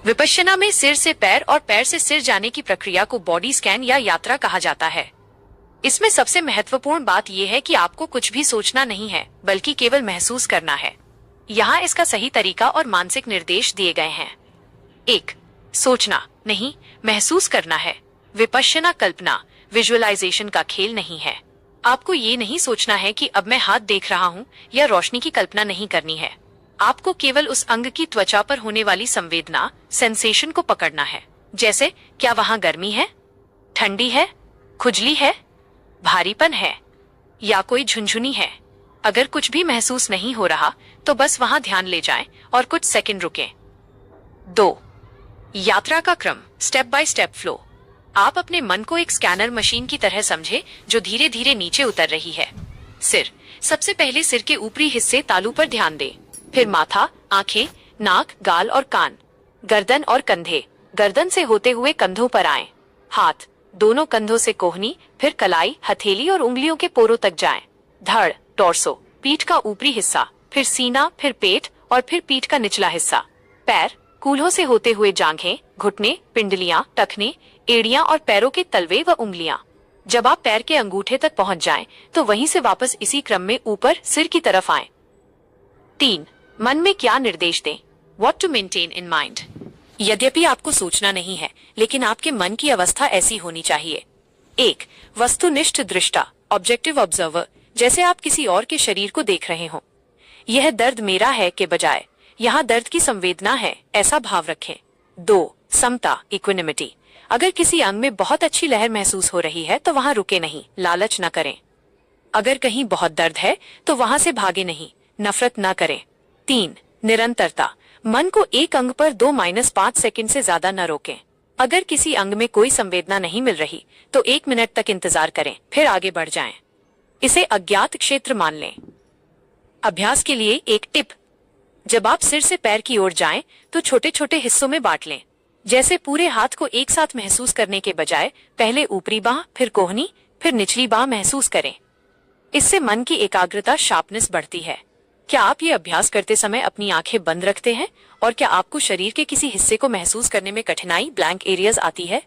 विपश्यना में सिर से पैर और पैर से सिर जाने की प्रक्रिया को बॉडी स्कैन या यात्रा कहा जाता है। इसमें सबसे महत्वपूर्ण बात यह है कि आपको कुछ भी सोचना नहीं है, बल्कि केवल महसूस करना है। यहाँ इसका सही तरीका और मानसिक निर्देश दिए गए हैं। 1. सोचना नहीं, महसूस करना है। विपश्यना कल्पना, विजुअलाइजेशन का खेल नहीं है। आपको ये नहीं सोचना है कि अब मैं हाथ देख रहा हूँ या रोशनी की कल्पना नहीं करनी है। आपको केवल उस अंग की त्वचा पर होने वाली संवेदना, सेंसेशन को पकड़ना है। जैसे क्या वहाँ गर्मी है, ठंडी है, खुजली है, भारीपन है या कोई झुनझुनी है। अगर कुछ भी महसूस नहीं हो रहा तो बस वहां ध्यान ले जाएं और कुछ सेकंड रुकें। 2. यात्रा का क्रम, स्टेप बाय स्टेप फ्लो। आप अपने मन को एक स्कैनर मशीन की तरह समझे जो धीरे धीरे नीचे उतर रही है। सिर, सबसे पहले सिर के ऊपरी हिस्से तालू पर ध्यान दें, फिर माथा, आंखें, नाक, गाल और कान, गर्दन और कंधे, गर्दन से होते हुए कंधों पर आएं। हाथ, दोनों कंधों से कोहनी, फिर कलाई, हथेली और उंगलियों के पोरों तक जाएं। धड़, टॉर्सो, पीठ का ऊपरी हिस्सा, फिर सीना, फिर पेट और फिर पीठ का निचला हिस्सा। पैर, कूल्हों से होते हुए जांघें, घुटने, पिंडलियां, टखने, एड़ियां और पैरों के तलवे व उंगलियां। जब आप पैर के अंगूठे तक पहुंच जाएं, तो वहीं से वापस इसी क्रम में ऊपर सिर की तरफ आएं। 3. मन में क्या निर्देश दें, what to maintain in mind. यद्यपि आपको सोचना नहीं है, लेकिन आपके मन की अवस्था ऐसी होनी चाहिए। 1. वस्तुनिष्ठ दृष्टा, ऑब्जेक्टिव ऑब्जर्वर, जैसे आप किसी और के शरीर को देख रहे हो। यह दर्द मेरा है के बजाय यहाँ दर्द की संवेदना है, ऐसा भाव रखें। 2. समता, इक्विनिमिटी। अगर किसी अंग में बहुत अच्छी लहर महसूस हो रही है तो वहां रुके नहीं, लालच न करें। अगर कहीं बहुत दर्द है तो वहां से भागे नहीं, नफरत न करें। 3. निरंतरता, मन को एक अंग पर 2-5 सेकंड से ज्यादा न रोकें। अगर किसी अंग में कोई संवेदना नहीं मिल रही तो 1 मिनट तक इंतजार करें, फिर आगे बढ़ जाएं। इसे अज्ञात क्षेत्र मान लें। अभ्यास के लिए एक टिप, जब आप सिर से पैर की ओर जाएं तो छोटे छोटे हिस्सों में बांट लें। जैसे पूरे हाथ को एक साथ महसूस करने के बजाय पहले ऊपरी बांह, फिर कोहनी, फिर निचली बांह महसूस करें। इससे मन की एकाग्रता, शार्पनेस बढ़ती है। क्या आप ये अभ्यास करते समय अपनी आंखें बंद रखते हैं और क्या आपको शरीर के किसी हिस्से को महसूस करने में कठिनाई, ब्लैंक एरियाज आती है?